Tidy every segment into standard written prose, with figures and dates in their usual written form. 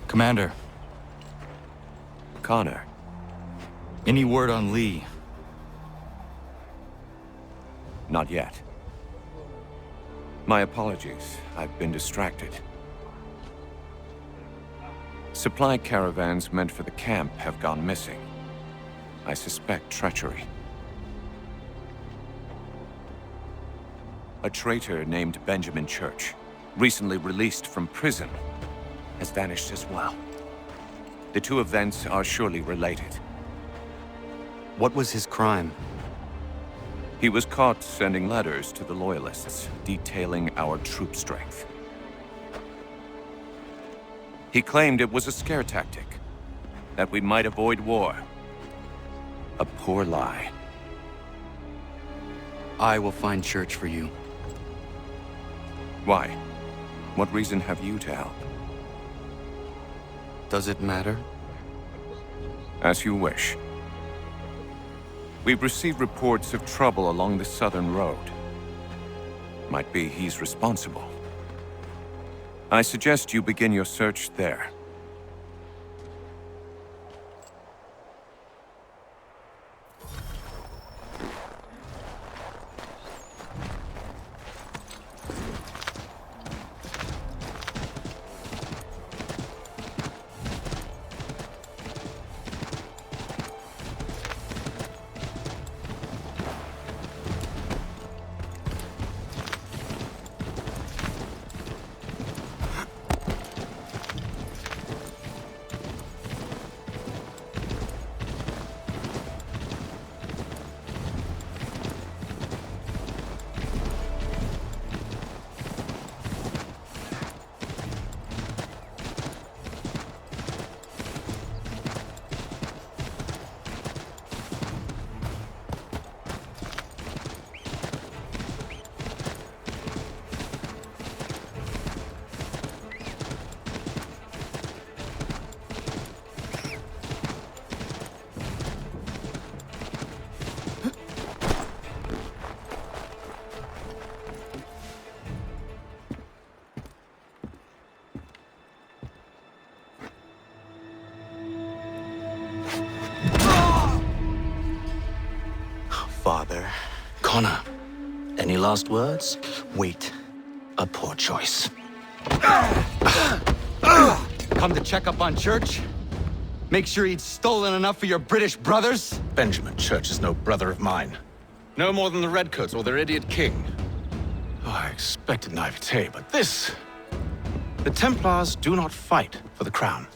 Commander, Connor. any word on Lee? Not yet. My apologies. I've been distracted. Supply caravans meant for the camp have gone missing. I suspect treachery. A traitor named Benjamin Church, recently released from prison, has vanished as well. The two events are surely related. What was his crime? He was caught sending letters to the Loyalists, detailing our troop strength. He claimed it was a scare tactic, that we might avoid war. A poor lie. I will find Church for you. Why? What reason have you to help? Does it matter? As you wish. We've received reports of trouble along the southern road. Might be he's responsible. I suggest you begin your search there. Father. Connor, any last words? Wait. A poor choice. Come to check up on Church? Make sure he'd stolen enough for your British brothers? Benjamin Church is no brother of mine. No more than the Redcoats or their idiot king. Oh, I expected naivete, but this... The Templars do not fight for the crown.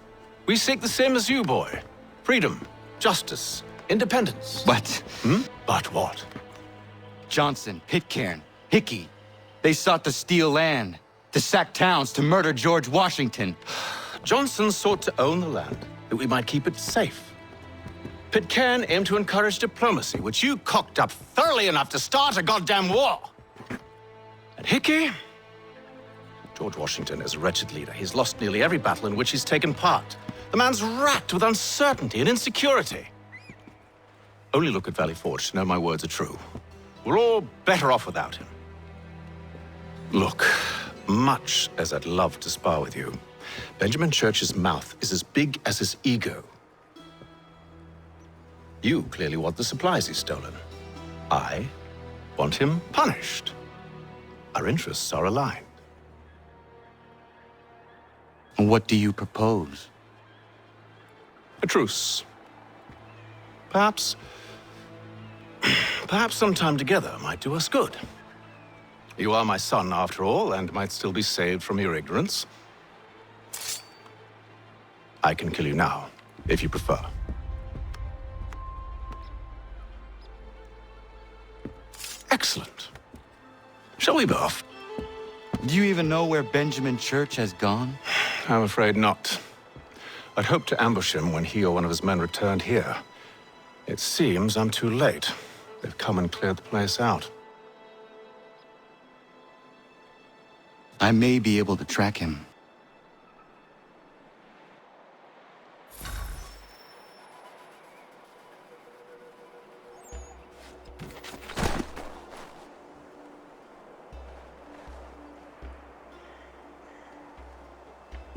We seek the same as you, boy. Freedom, justice, independence. What? But what? Johnson, Pitcairn, Hickey. They sought to steal land, to sack towns, to murder George Washington. Johnson sought to own the land, that we might keep it safe. Pitcairn aimed to encourage diplomacy, which you cocked up thoroughly enough to start a goddamn war. And Hickey? George Washington is a wretched leader. He's lost nearly every battle in which he's taken part. The man's racked with uncertainty and insecurity. Only look at Valley Forge to know my words are true. We're all better off without him. Look, much as I'd love to spar with you, Benjamin Church's mouth is as big as his ego. You clearly want the supplies he's stolen. I want him punished. Our interests are aligned. What do you propose? A truce. Perhaps some time together might do us good. You are my son, after all, and might still be saved from your ignorance. I can kill you now, if you prefer. Excellent. Shall we be off? Do you even know where Benjamin Church has gone? I'm afraid not. I'd hoped to ambush him when he or one of his men returned here. It seems I'm too late. They've come and cleared the place out. I may be able to track him.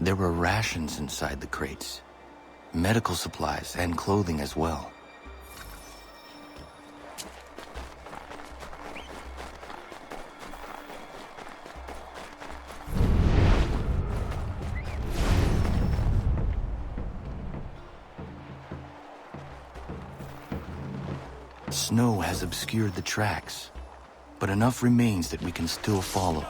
There were rations inside the crates. Medical supplies and clothing as well. Snow has obscured the tracks, but enough remains that we can still follow.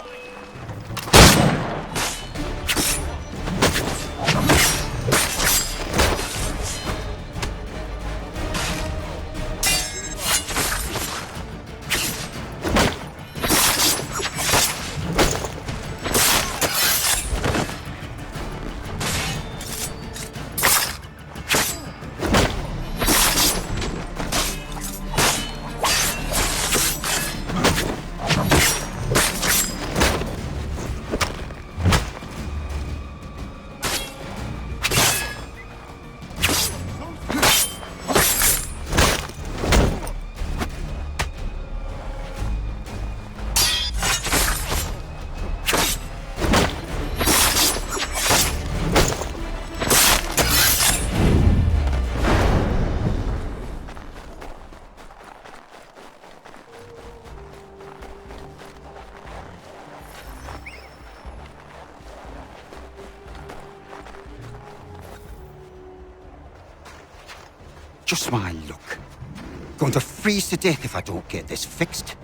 Just my luck. Going to freeze to death if I don't get this fixed.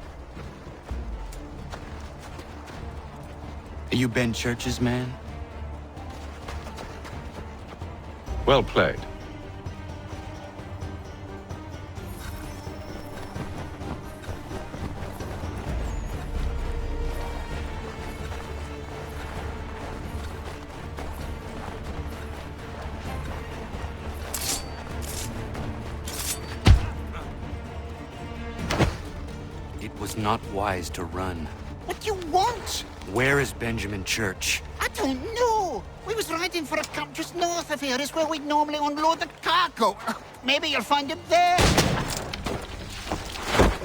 Are you Ben Church's man? Well played. It was not wise to run. What do you want? Where is Benjamin Church? I don't know. We was riding for a camp just north of here. Is where we'd normally unload the cargo. Maybe you'll find him there.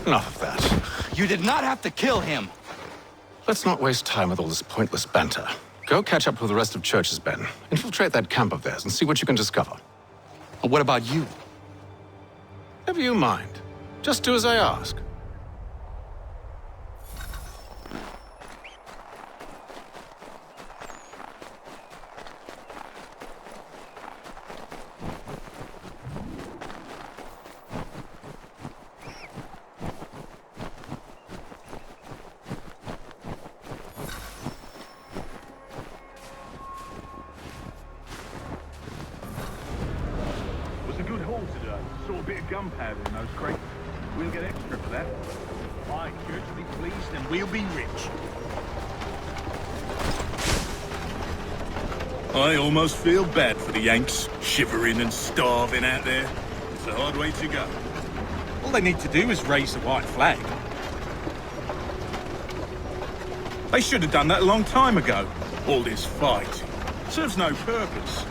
Enough of that. You did not have to kill him! Let's not waste time with all this pointless banter. Go catch up with the rest of Church's men. Infiltrate that camp of theirs and see what you can discover. What about you? Never you mind. Just do as I ask. Saw a bit of gunpowder in those crates. We'll get extra for that. Aye, Church will be pleased and we'll be rich. I almost feel bad for the Yanks, shivering and starving out there. It's a hard way to go. All they need to do is raise the white flag. They should have done that a long time ago. All this fight serves no purpose.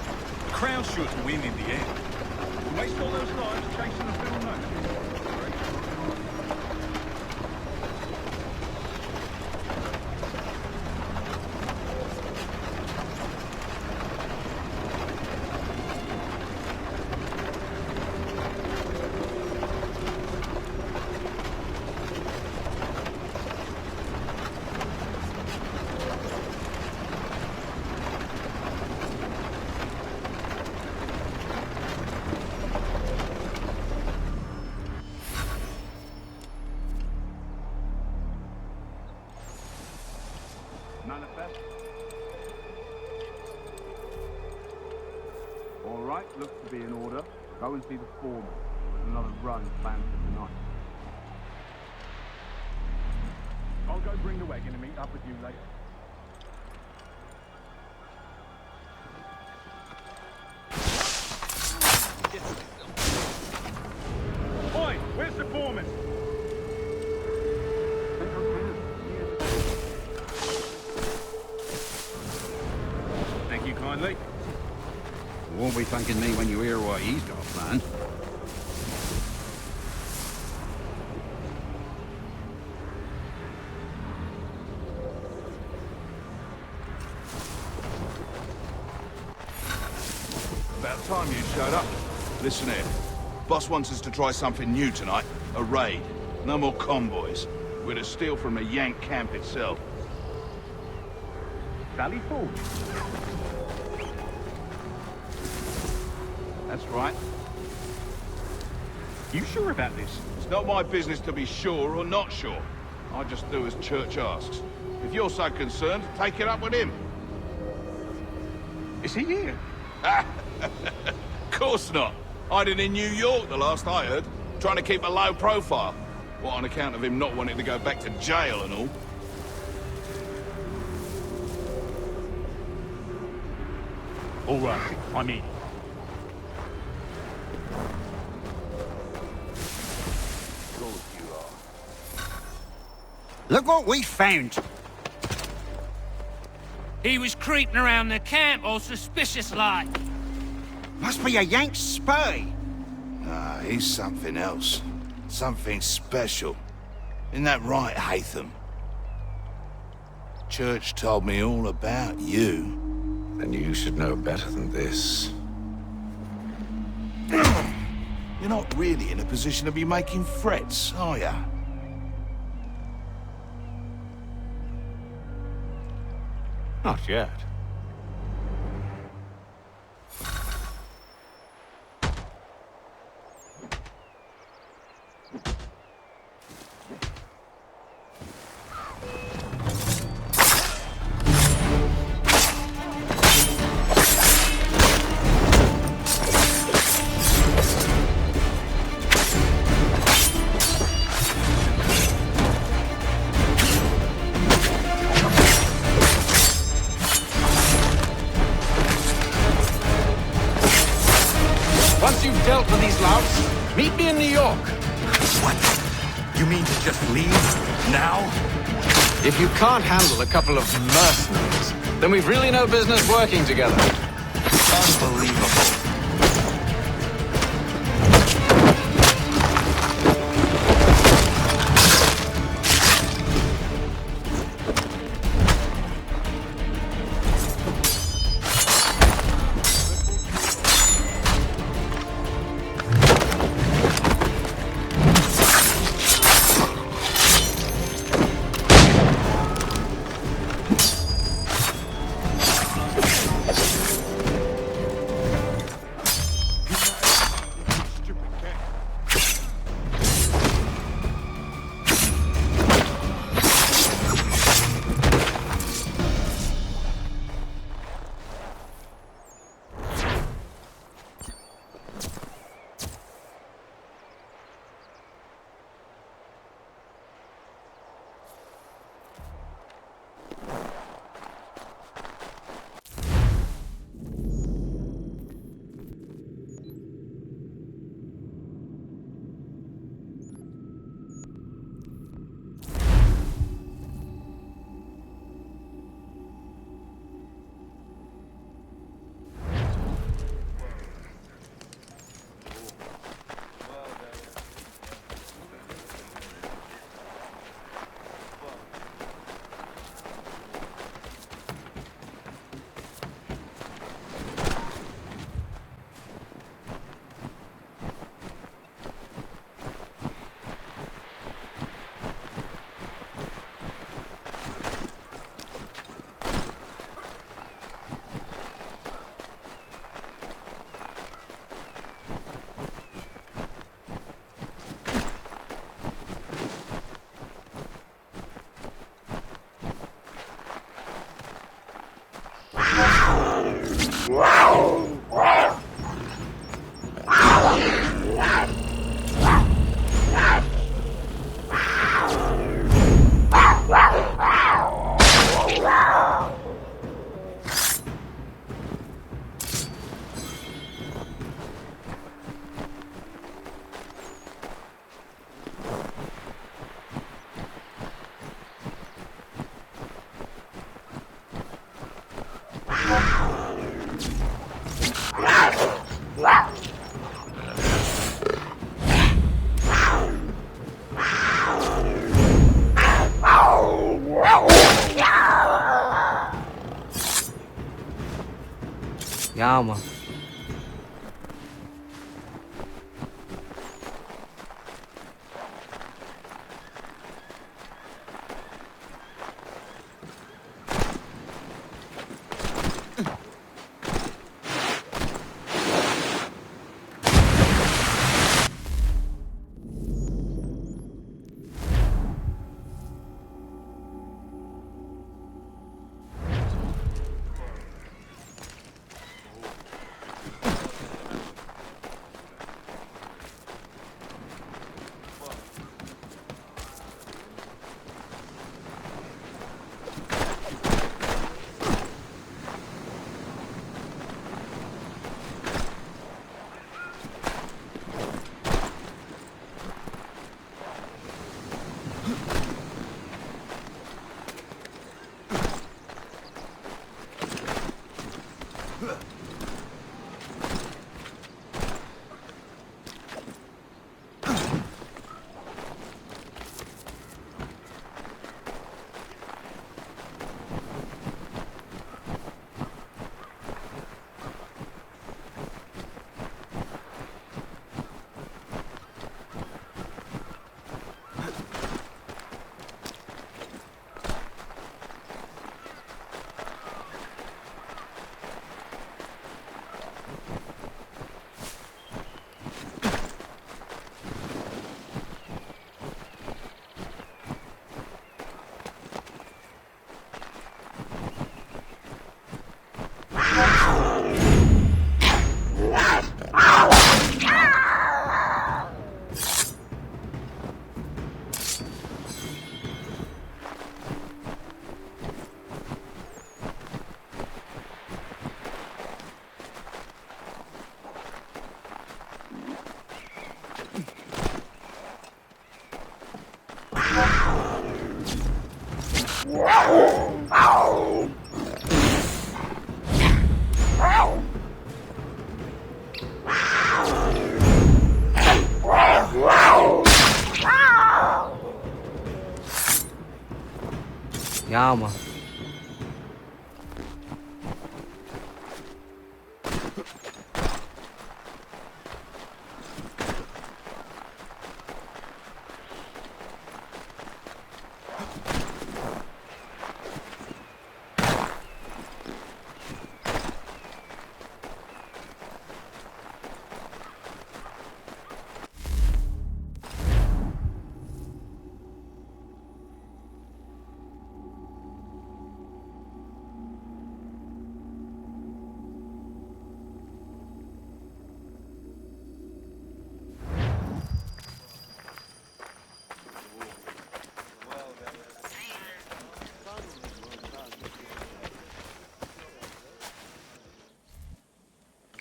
The Crown's sure to win in the end. Waste all those lives chasing a fiddle note. Manifest. All right, looks to be in order. Go and see the foreman. There's another run planned for tonight. I'll go bring the wagon and meet up with you later. Oi, where's the foreman? Thank you kindly. You won't be thanking me when you hear what he's got planned. About time you showed up. Listen here. Boss wants us to try something new tonight. A raid. No more convoys. We're to steal from the Yank camp itself. Valley Forge. That's right. You sure about this? It's not my business to be sure or not sure. I just do as Church asks. If you're so concerned, take it up with him. Is he here? Course not. Hiding in New York, the last I heard. Trying to keep a low profile. What, on account of him not wanting to go back to jail and all? All right, I'm in. Look what we found. He was creeping around the camp all suspicious-like. Must be a Yank spy. Ah, he's something else. Something special. Isn't that right, Hatham? Church told me all about you. Then you should know better than this. You're not really in a position to be making threats, are ya? Not yet. Once you've dealt with these louts, meet me in New York. What? You mean to just leave? Now? If you can't handle a couple of mercenaries, then we've really no business working together. Unbelievable. Yeah, man.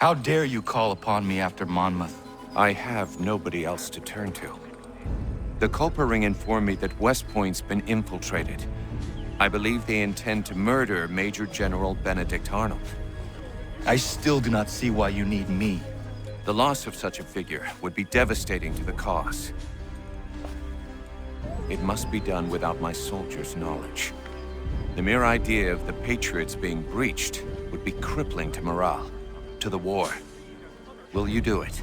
How dare you call upon me after Monmouth? I have nobody else to turn to. The Culper Ring informed me that West Point's been infiltrated. I believe they intend to murder Major General Benedict Arnold. I still do not see why you need me. The loss of such a figure would be devastating to the cause. It must be done without my soldiers' knowledge. The mere idea of the Patriots being breached would be crippling to morale, to the war. Will you do it?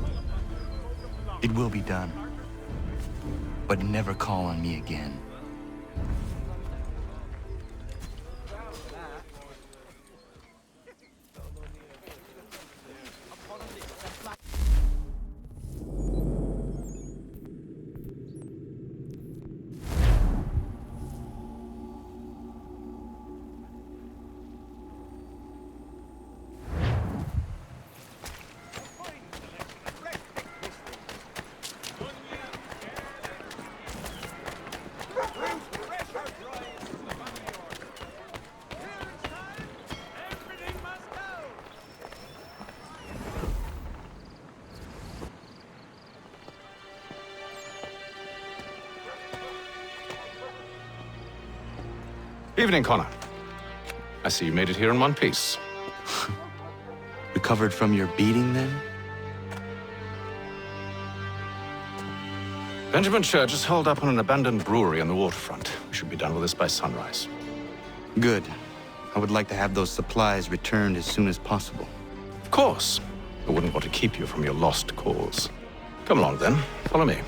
It will be done. But never call on me again. Evening, Connor. I see you made it here in one piece. Recovered from your beating, then? Benjamin Church is holed up on an abandoned brewery on the waterfront. We should be done with this by sunrise. Good. I would like to have those supplies returned as soon as possible. Of course. I wouldn't want to keep you from your lost cause. Come along, then. Follow me.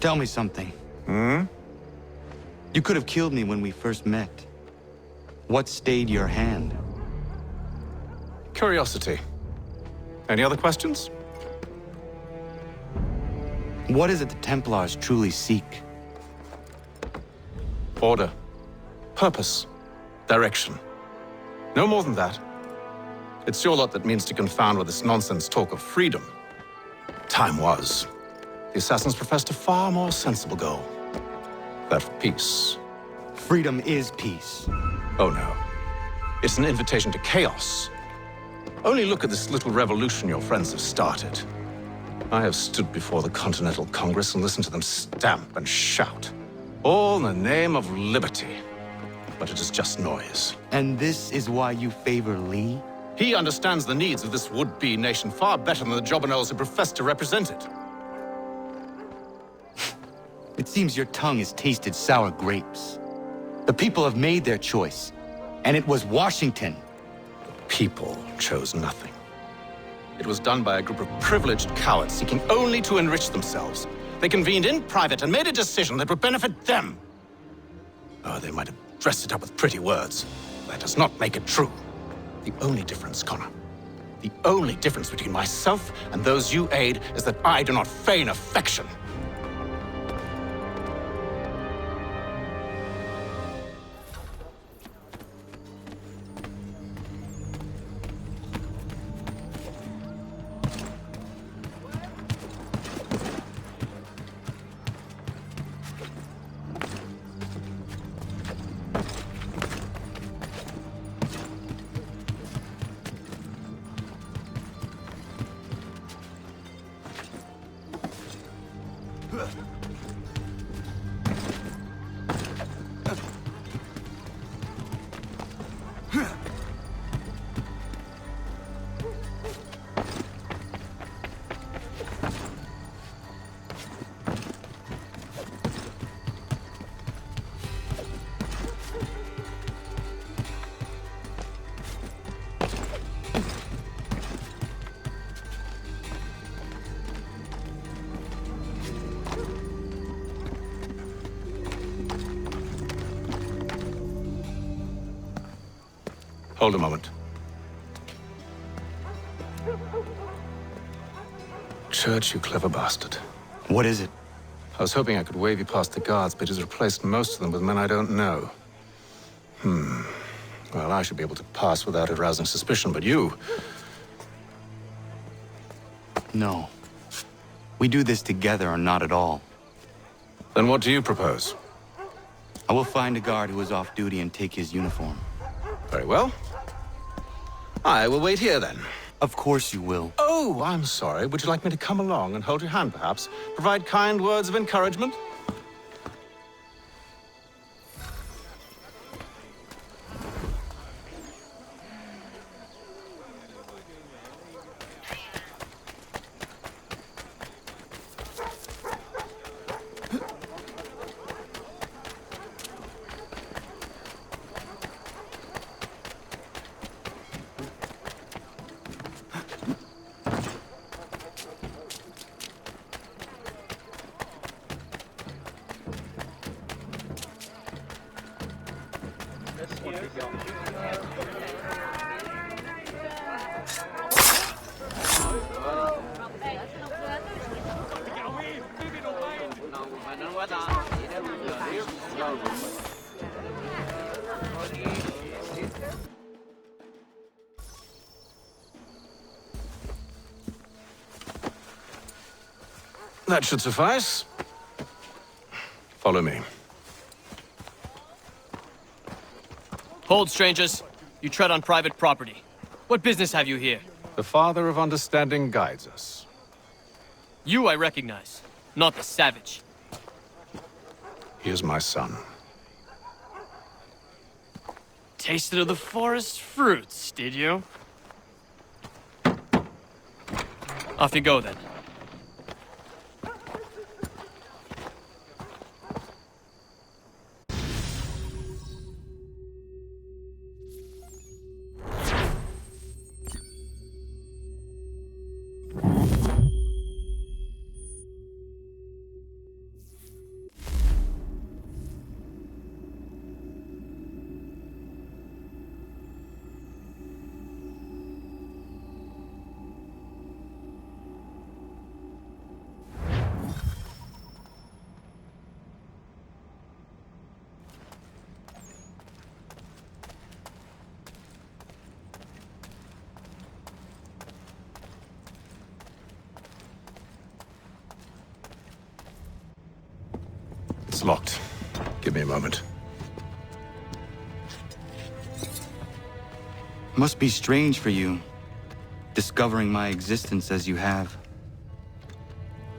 Tell me something. You could have killed me when we first met. What stayed your hand? Curiosity. Any other questions? What is it the Templars truly seek? Order. Purpose. Direction. No more than that. It's your lot that means to confound with this nonsense talk of freedom. Time was. The assassins professed a far more sensible goal. That of peace. Freedom is peace. Oh no. It's an invitation to chaos. Only look at this little revolution your friends have started. I have stood before the Continental Congress and listened to them stamp and shout. All in the name of liberty. But it is just noise. And this is why you favor Lee? He understands the needs of this would-be nation far better than the jobberknolls who profess to represent it. It seems your tongue has tasted sour grapes. The people have made their choice, and it was Washington. The people chose nothing. It was done by a group of privileged cowards seeking only to enrich themselves. They convened in private and made a decision that would benefit them. Oh, they might have dressed it up with pretty words. That does not make it true. The only difference, Connor, the only difference between myself and those you aid is that I do not feign affection. Hold a moment. Church, you clever bastard. What is it? I was hoping I could wave you past the guards, but he's replaced most of them with men I don't know. Well, I should be able to pass without arousing suspicion, but you... No. We do this together or not at all. Then what do you propose? I will find a guard who is off duty and take his uniform. Very well. I will wait here, then. Of course you will. Oh, I'm sorry. Would you like me to come along and hold your hand, perhaps? Provide kind words of encouragement? That should suffice. Follow me. Hold, strangers. You tread on private property. What business have you here? The Father of Understanding guides us. You I recognize, not the savage. He is my son. Tasted of the forest fruits, did you? Off you go, then. It's locked. Give me a moment. Must be strange for you, discovering my existence as you have.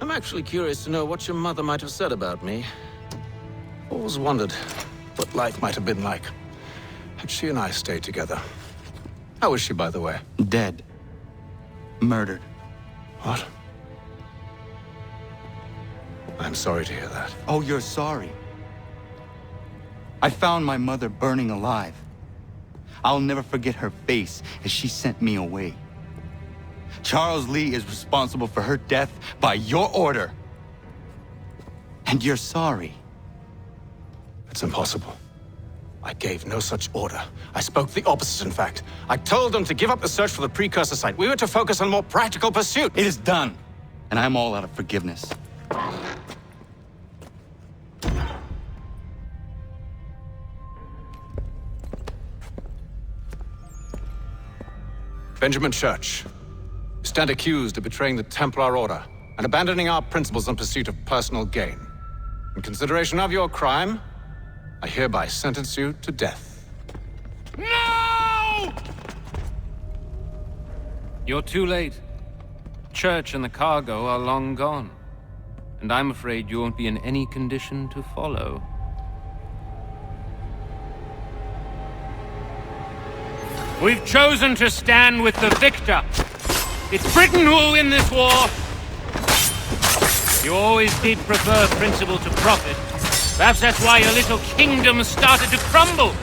I'm actually curious to know what your mother might have said about me. Always wondered what life might have been like had she and I stayed together. How is she, by the way? Dead. Murdered. What? I'm sorry to hear that. Oh, you're sorry. I found my mother burning alive. I'll never forget her face as she sent me away. Charles Lee is responsible for her death by your order. And you're sorry. It's impossible. I gave no such order. I spoke the opposite, in fact. I told them to give up the search for the precursor site. We were to focus on more practical pursuit. It is done, and I'm all out of forgiveness. Benjamin Church, you stand accused of betraying the Templar Order and abandoning our principles in pursuit of personal gain. In consideration of your crime, I hereby sentence you to death. No! You're too late. Church and the cargo are long gone. And I'm afraid you won't be in any condition to follow. We've chosen to stand with the victor. It's Britain who will win this war. You always did prefer principle to profit. Perhaps that's why your little kingdom started to crumble.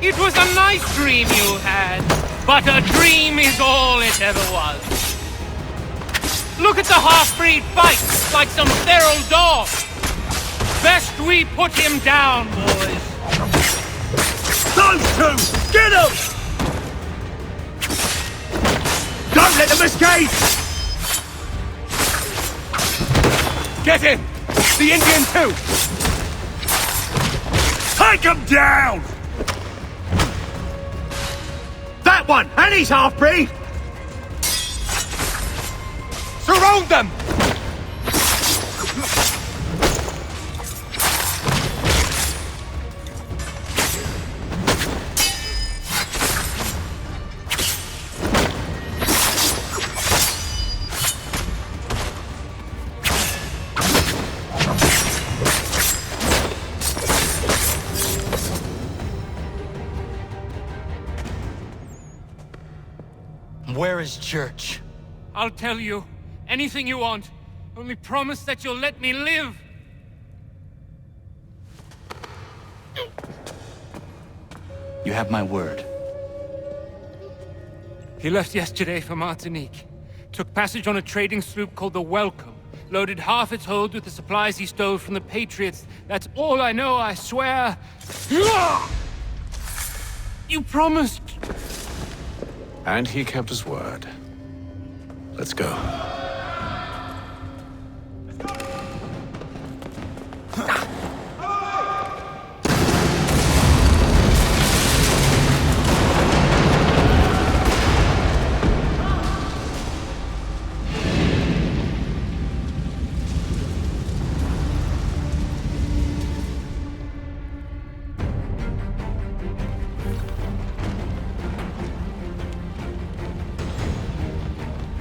It was a nice dream you had, but a dream is all it ever was. Look at the half-breed fight like some feral dog. Best we put him down, boys? Those two! Get them! Don't let them escape! Get in! The Indian too! Take them down! That one! And he's half-breed! Surround them! Where is Church? I'll tell you. Anything you want. Only promise that you'll let me live. You have my word. He left yesterday for Martinique. Took passage on a trading sloop called the Welcome. Loaded half its hold with the supplies he stole from the Patriots. That's all I know, I swear. You promised. And he kept his word. Let's go.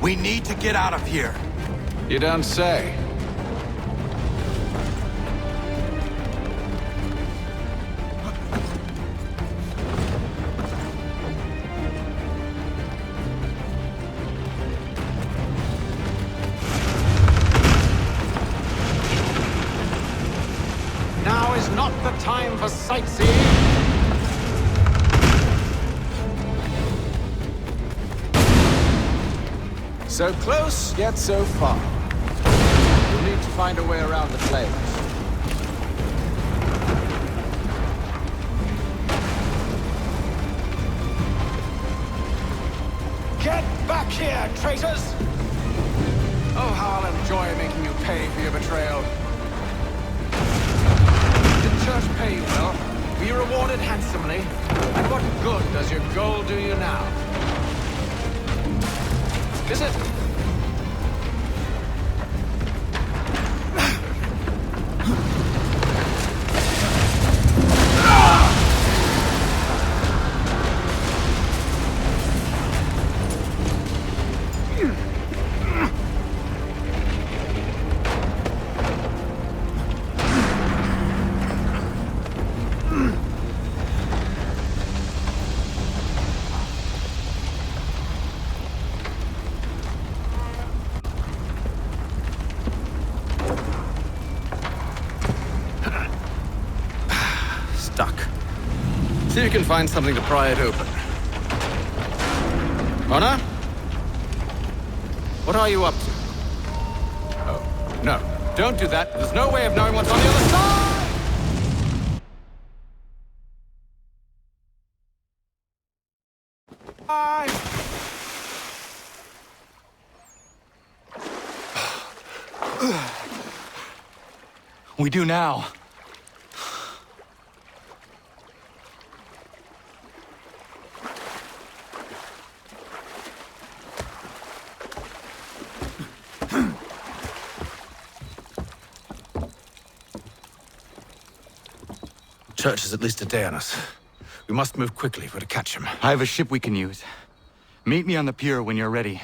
We need to get out of here. You don't say. Now is not the time for sightseeing. So close, yet so far. We'll need to find a way around the flames. Get back here, traitors! Oh, how I'll enjoy making you pay for your betrayal. Did Church pay you well? Were you rewarded handsomely? And what good does your gold do you now? Is it? See if you can find something to pry it open. Honor? What are you up to? Oh, no. Don't do that. There's no way of knowing what's on the other side! Bye! We do now. Church is at least a day on us. We must move quickly if we're to catch him. I have a ship we can use. Meet me on the pier when you're ready.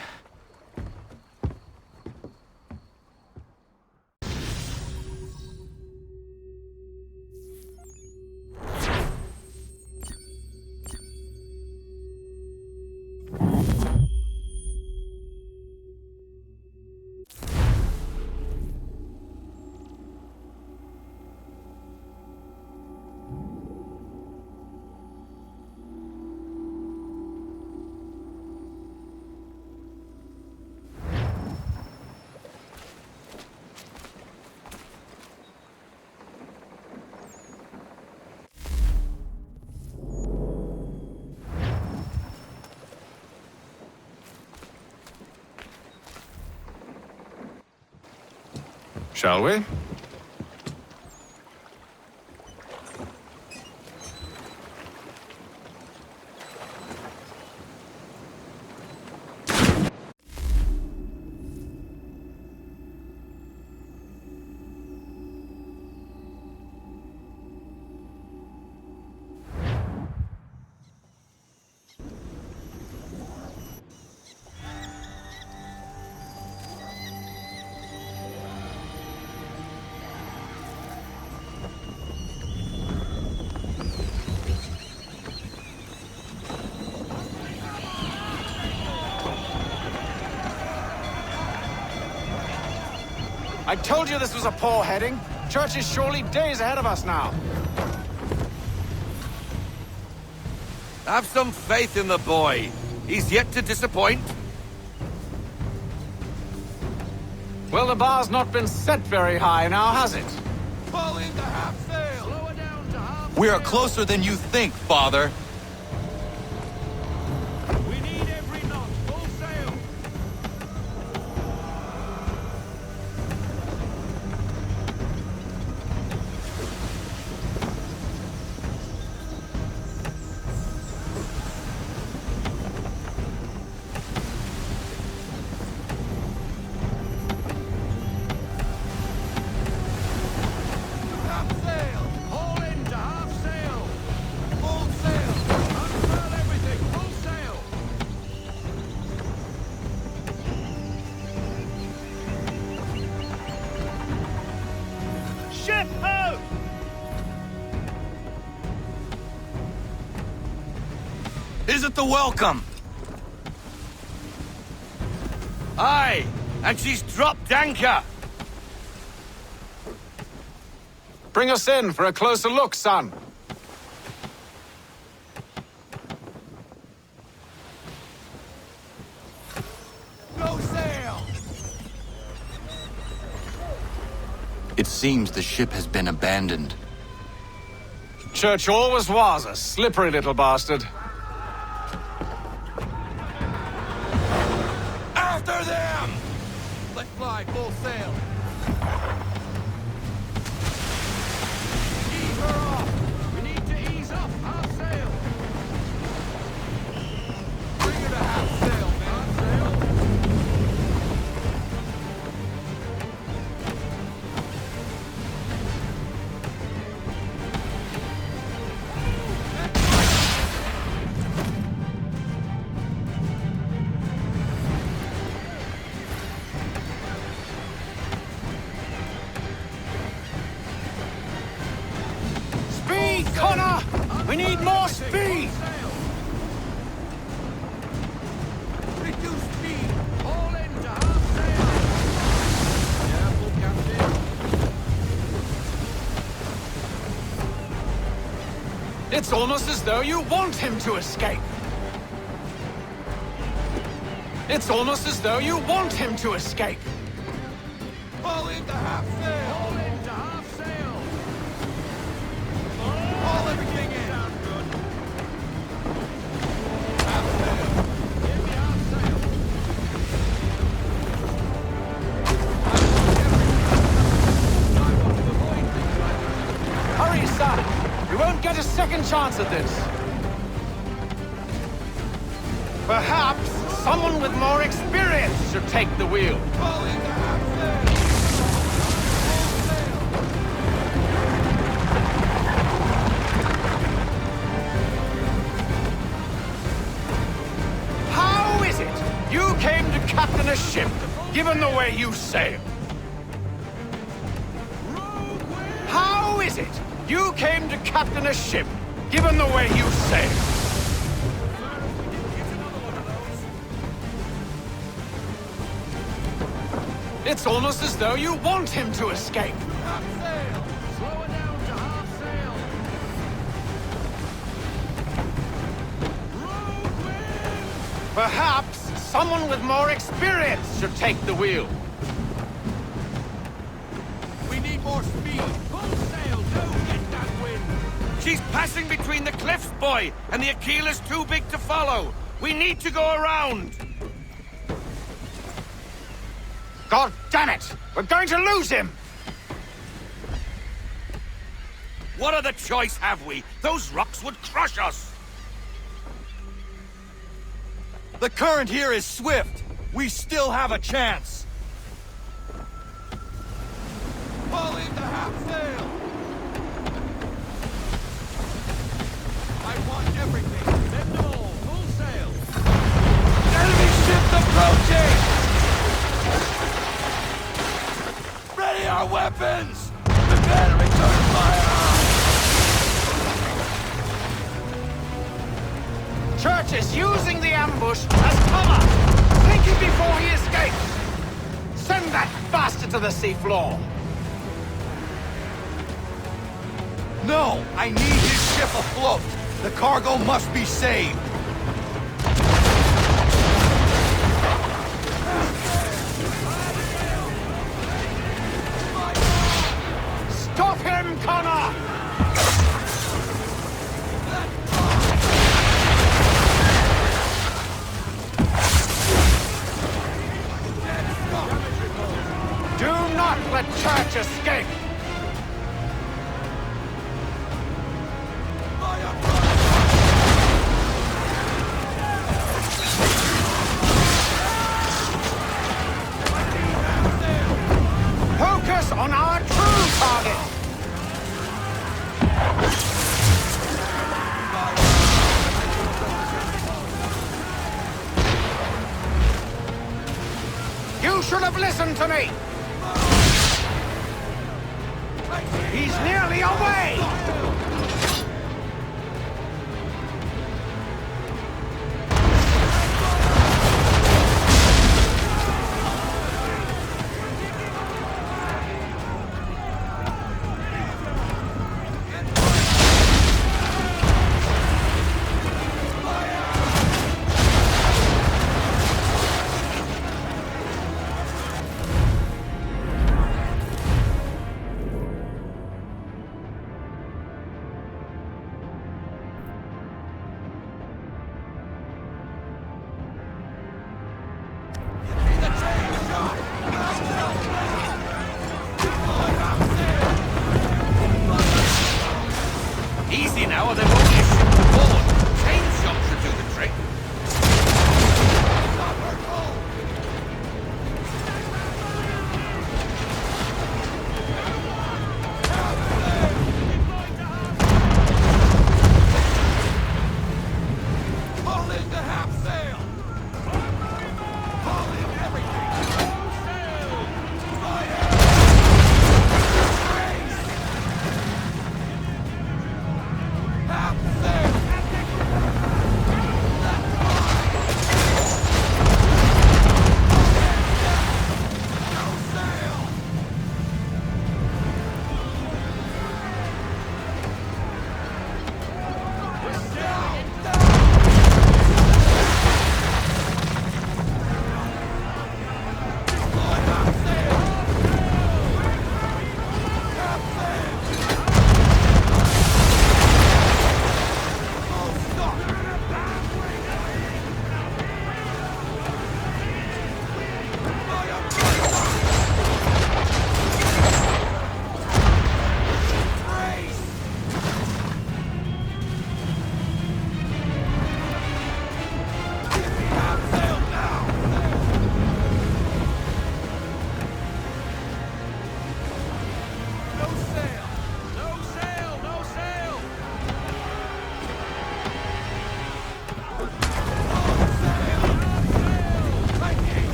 Shall we? I told you this was a poor heading. Church is surely days ahead of us now. Have some faith in the boy. He's yet to disappoint. Well, the bar's not been set very high now, has it? Fall into half sail. Slow her down to half We are closer than you think, Father. We need every knot. Full sail. Half sail. Haul in to half sail. Full sail. Unfurl everything. Full sail. Ship out! Is it the welcome? Aye, and she's dropped anchor. Bring us in for a closer look, son. Go sail. It seems the ship has been abandoned. Church always was a slippery little bastard. After them. Let's fly full sail. Ease her off. We need to ease off half sail. Bring her to half sail, man. Half sail. Speed, Connor! We need more speed! Reduce speed. All in to half sail. Careful, Captain. It's almost as though you want him to escape. It's almost as though you want him to escape. Fall into half sail. All in to half sail. Haul everything in. Sounds good. Half sail. Give me half sail. Hurry, son! We won't get a second chance at this. Perhaps someone with more experience should take the wheel. Fall into half sail. How is it you came to captain a ship, given the way you sail? How is it you came to captain a ship, given the way you sail? It's almost as though you want him to escape. Half sail. Slow her down to half sail. Perhaps someone with more experience should take the wheel. We need more speed. Full sail, don't get that wind. She's passing between the cliffs, boy, and the Aquila's too big to follow. We need to go around. God damn it! We're going to lose him! What other choice have we? Those rocks would crush us! The current here is swift. We still have a chance. Falling the half sail! I want everything. Send them all. Full sail. Enemy ship approaching! Ready our weapons! Prepare to return fire! Church is using the ambush as cover! Thinking before he escapes! Send that bastard to the seafloor! No! I need his ship afloat! The cargo must be saved! Stop him, Connor! Do not let Church escape! Focus on our true target! You should have listened to me! He's nearly away!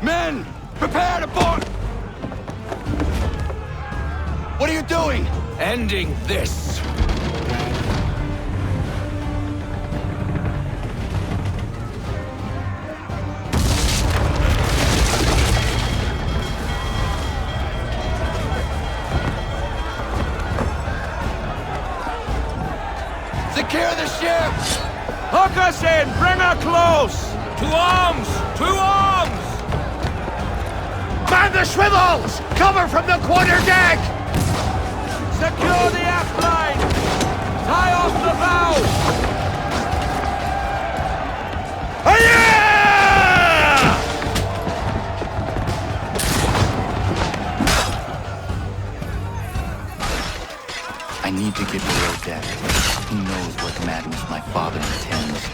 Men, prepare to board! What are you doing? Ending this. Secure the ship! Hook us in! Bring her close! To arms! To arms! Man the swivels! Cover from the quarterdeck! Secure the aft line! Tie off the bow! I need to get below deck. Who knows what madness my father intends?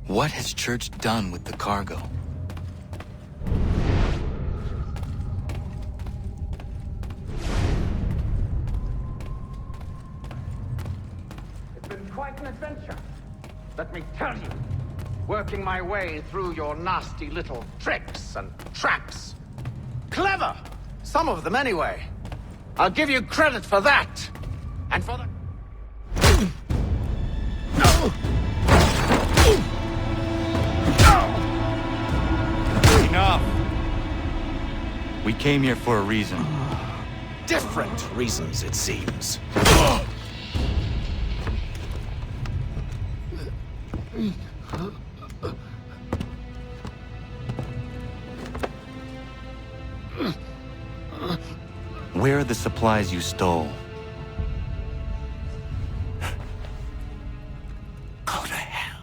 What has Church done with the cargo? It's been quite an adventure. Let me tell you. Working my way through your nasty little tricks and traps. Clever! Some of them anyway. I'll give you credit for that. And for the... Enough! We came here for a reason. Different reasons, it seems. Where are the supplies you stole? Go to hell.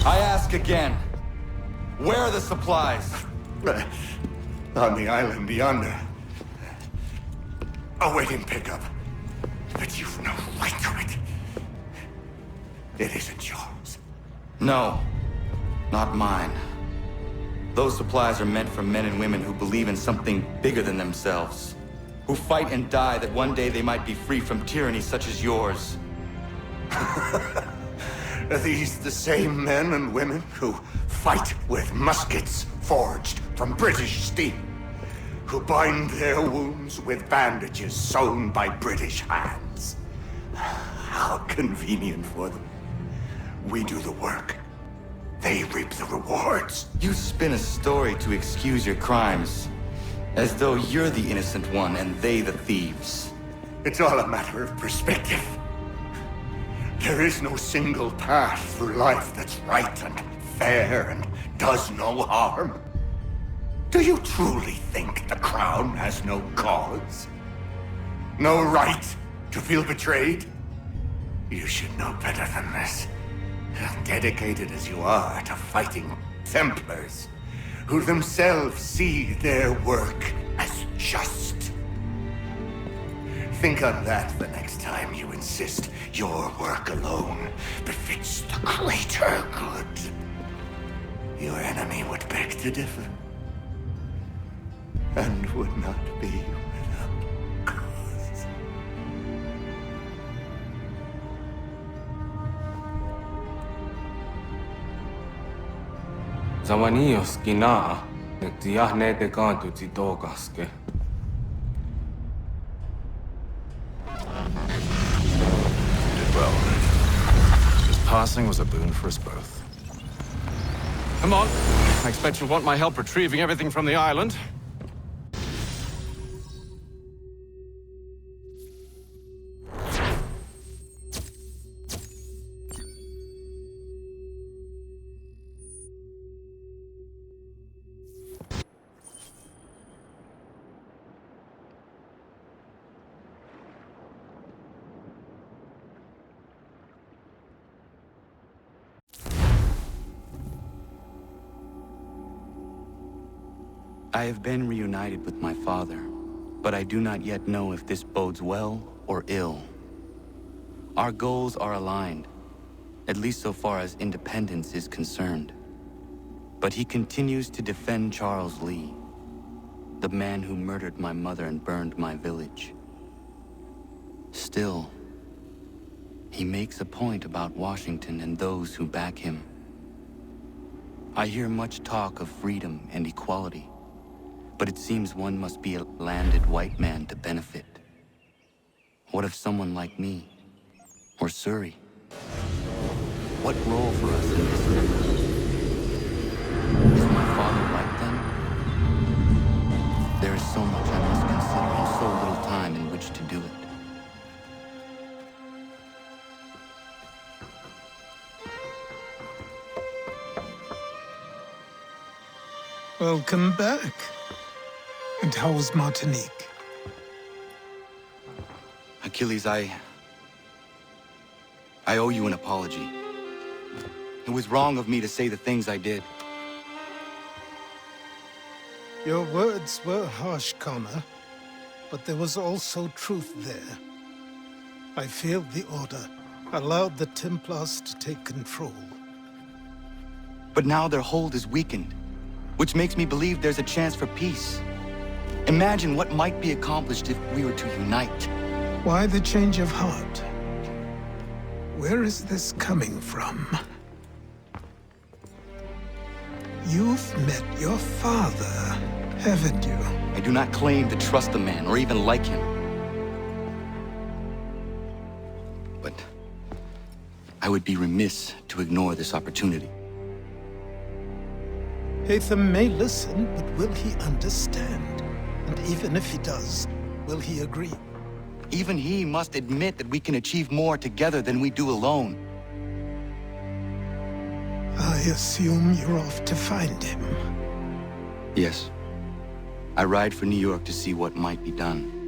I ask again. Where are the supplies? On the island yonder. Awaiting pickup. But you've no right to it. It isn't yours. No, not mine. Those supplies are meant for men and women who believe in something bigger than themselves. Who fight and die that one day they might be free from tyranny such as yours. Are these the same men and women who fight with muskets forged from British steel? Who bind their wounds with bandages sewn by British hands? How convenient for them. We do the work. They reap the rewards. You spin a story to excuse your crimes, as though you're the innocent one and they the thieves. It's all a matter of perspective. There is no single path through life that's right and fair and does no harm. Do you truly think the Crown has no cause? No right to feel betrayed? You should know better than this. Dedicated as you are to fighting Templars, who themselves see their work as just. Think on that the next time you insist your work alone befits the greater good. Your enemy would beg to differ, and would not be without cause. Zawanios gina, nektiahne de kantu titogaske. Did well. His passing was a boon for us both. Come on. I expect you'll want my help retrieving everything from the island. I have been reunited with my father, but I do not yet know if this bodes well or ill. Our goals are aligned, at least so far as independence is concerned. But he continues to defend Charles Lee, the man who murdered my mother and burned my village. Still, he makes a point about Washington and those who back him. I hear much talk of freedom and equality, but it seems one must be a landed white man to benefit. What if someone like me, or Surrey? What role for us in this? Is my father right then? There is so much I must consider and so little time in which to do it. Welcome back. And how's Martinique? Achilles, I owe you an apology. It was wrong of me to say the things I did. Your words were harsh, Connor, but there was also truth there. I failed the Order, allowed the Templars to take control. But now their hold is weakened, which makes me believe there's a chance for peace. Imagine what might be accomplished if we were to unite. Why the change of heart? Where is this coming from? You've met your father, haven't you? I do not claim to trust the man or even like him. But I would be remiss to ignore this opportunity. Hatham may listen, but will he understand? And even if he does, will he agree? Even he must admit that we can achieve more together than we do alone. I assume you're off to find him. Yes. I ride for New York to see what might be done.